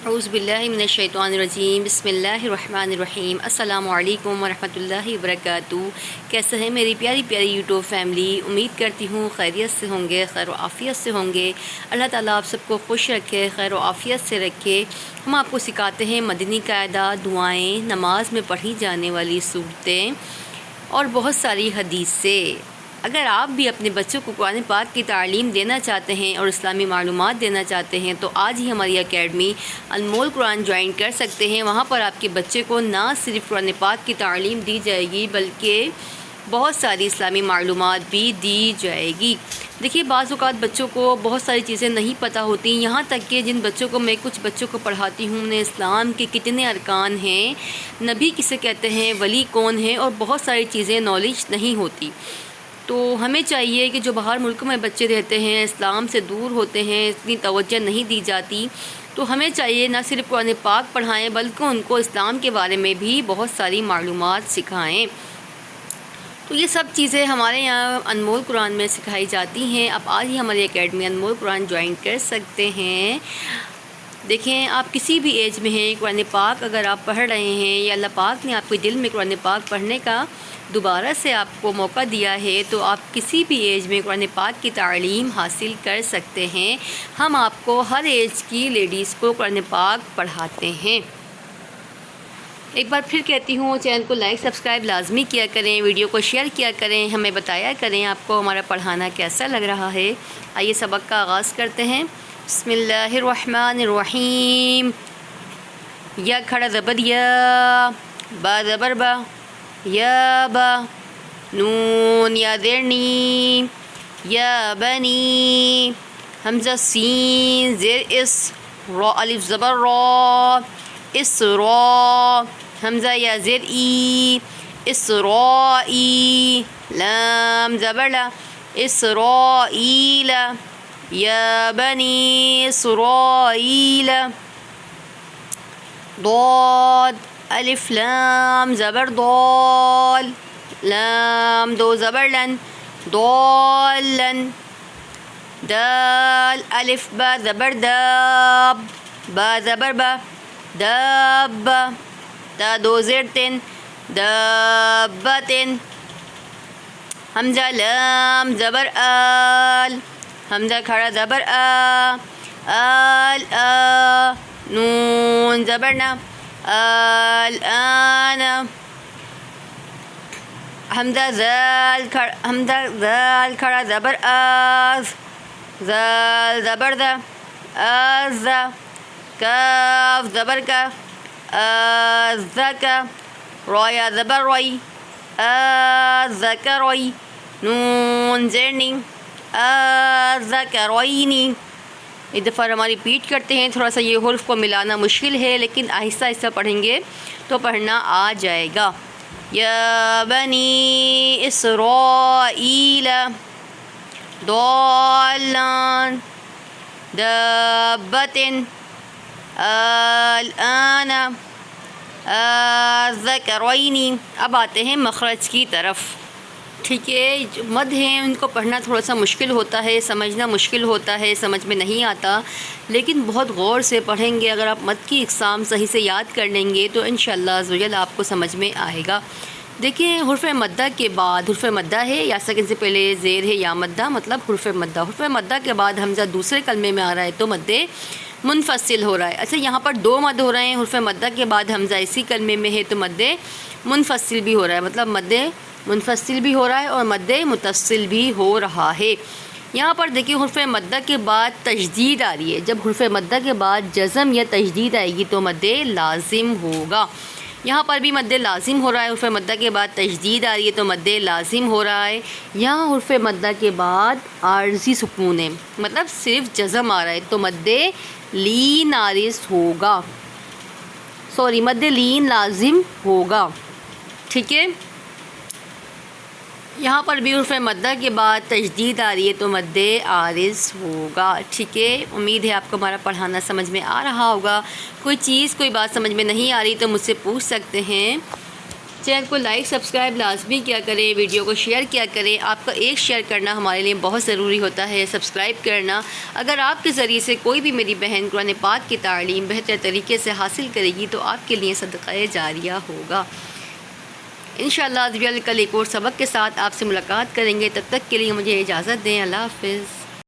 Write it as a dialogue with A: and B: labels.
A: اعوذ باللہ من الشیطان الرجیم، بسم اللہ الرحمن الرحیم۔ السلام علیکم ورحمۃ اللہ وبرکاتہ۔ کیسے ہیں میری پیاری پیاری یوٹیوب فیملی؟ امید کرتی ہوں خیریت سے ہوں گے، خیر و عافیت سے ہوں گے۔ اللہ تعالیٰ آپ سب کو خوش رکھے، خیر و عافیت سے رکھے۔ ہم آپ کو سکھاتے ہیں مدنی قاعدہ، دعائیں، نماز میں پڑھی جانے والی صورتیں اور بہت ساری حدیثیں۔ اگر آپ بھی اپنے بچوں کو قرآن پاک کی تعلیم دینا چاہتے ہیں اور اسلامی معلومات دینا چاہتے ہیں تو آج ہی ہماری اکیڈمی انمول قرآن جوائن کر سکتے ہیں۔ وہاں پر آپ کے بچے کو نہ صرف قرآن پاک کی تعلیم دی جائے گی بلکہ بہت ساری اسلامی معلومات بھی دی جائے گی۔ دیکھیے، بعض اوقات بچوں کو بہت ساری چیزیں نہیں پتہ ہوتی، یہاں تک کہ جن بچوں کو میں کچھ بچوں کو پڑھاتی ہوں انہیں اسلام کے کتنے ارکان ہیں، نبی کسے کہتے ہیں، ولی کون ہیں، اور بہت ساری چیزیں نالج نہیں ہوتی۔ تو ہمیں چاہیے کہ جو باہر ملک میں بچے رہتے ہیں، اسلام سے دور ہوتے ہیں، اتنی توجہ نہیں دی جاتی، تو ہمیں چاہیے نہ صرف قرآن پاک پڑھائیں بلکہ ان کو اسلام کے بارے میں بھی بہت ساری معلومات سکھائیں۔ تو یہ سب چیزیں ہمارے یہاں انمول قرآن میں سکھائی جاتی ہیں۔ آپ آج ہی ہماری اکیڈمی انمول قرآن جوائن کر سکتے ہیں۔ دیکھیں، آپ کسی بھی ایج میں ہیں، قرآن پاک اگر آپ پڑھ رہے ہیں یا اللہ پاک نے آپ کے دل میں قرآن پاک پڑھنے کا دوبارہ سے آپ کو موقع دیا ہے تو آپ کسی بھی ایج میں قرآن پاک کی تعلیم حاصل کر سکتے ہیں۔ ہم آپ کو ہر ایج کی لیڈیز کو قرآن پاک پڑھاتے ہیں۔ ایک بار پھر کہتی ہوں، چینل کو لائک سبسکرائب لازمی کیا کریں، ویڈیو کو شیئر کیا کریں، ہمیں بتایا کریں آپ کو ہمارا پڑھانا کیسا لگ رہا ہے۔ آئیے سبق کا آغاز کرتے ہیں۔ بسم اللہ الرحمن الرحیم۔ یا کھڑا زبر یا، با زبر با، یا با، نون یا زیر نی، یا بنی، حمزہ سین زیر اس، را الف زبر را، اس را، حمزہ یا زیر ای، اسرائی، لام زبر لا، اسرائیل، یا بنی اسرائیل، ضاد الف لام زبر ضال، لام دو زبر لن، ضالن، دال الف با زبر داب، با زبر با، داب، تا دو زیر تن، دابتن، حمزہ لام زبر آل، حمزہ کھڑا زبر آ، آل آ، نون زبر نا، آل آن، حمزہ زال کھڑا زبر آز، زال زبر دا، آز، کاف زبر کا، آز کا، رایا زبر روی، آز کا روی، نون زرنی، آز کا روینی۔ ایک دفعہ ہماری ریپیٹ کرتے ہیں، تھوڑا سا یہ حرف کو ملانا مشکل ہے لیکن آہستہ آہستہ پڑھیں گے تو پڑھنا آ جائے گا۔ یا بنی اسرائیل، ضالان، دابتن، الآن، ذکرینی۔ اب آتے ہیں مخرج کی طرف۔ ٹھیک ہے، جو مد ہیں ان کو پڑھنا تھوڑا سا مشکل ہوتا ہے، سمجھنا مشکل ہوتا ہے، سمجھ میں نہیں آتا، لیکن بہت غور سے پڑھیں گے، اگر آپ مد کی اقسام صحیح سے یاد کر لیں گے تو انشاءاللہ عزوجل آپ کو سمجھ میں آئے گا۔ دیکھیں، حرف مدہ کے بعد، حرف مدہ ہے یا سیکنڈ سے پہلے زیر ہے یا مدہ، مطلب حرف مدہ، حرف مدہ کے بعد حمزہ دوسرے کلمے میں آ رہا ہے تو مد منفصل ہو رہا ہے۔ اچھا، یہاں پر دو مد ہو رہے ہیں، حرف مدہ کے بعد حمزہ اسی کلمے میں ہے تو مد منفصل بھی ہو رہا ہے، مطلب مد منفصل بھی ہو رہا ہے اور مد متصل بھی ہو رہا ہے۔ یہاں پر دیکھیے، حرف مدہ کے بعد تشدید آ رہی ہے، جب حرف مدہ کے بعد جزم یا تشدید آئے گی تو مد لازم ہوگا۔ یہاں پر بھی مد لازم ہو رہا ہے، حرف مدہ کے بعد تشدید آ رہی ہے تو مد لازم ہو رہا ہے۔ یہاں حرف مدہ کے بعد عارضی سکون ہے، مطلب صرف جزم آ رہا ہے تو مد لین عارض ہوگا، مد لین لازم ہوگا۔ ٹھیک ہے، یہاں پر بھی حرف مدہ کے بعد تشدید آ رہی ہے تو مد عارض ہوگا۔ ٹھیک ہے، امید ہے آپ کو ہمارا پڑھانا سمجھ میں آ رہا ہوگا۔ کوئی چیز، کوئی بات سمجھ میں نہیں آ رہی تو مجھ سے پوچھ سکتے ہیں۔ چینل کو لائک سبسکرائب لازمی کیا کریں، ویڈیو کو شیئر کیا کریں۔ آپ کا ایک شیئر کرنا ہمارے لیے بہت ضروری ہوتا ہے، سبسکرائب کرنا۔ اگر آپ کے ذریعے سے کوئی بھی میری بہن قرآن پاک کی تعلیم بہتر طریقے سے حاصل کرے گی تو آپ کے لیے صدقہ جاریہ ہوگا۔ انشاءاللہ کل ایک اور سبق کے ساتھ آپ سے ملاقات کریں گے، تب تک کے لیے مجھے اجازت دیں۔ اللہ حافظ۔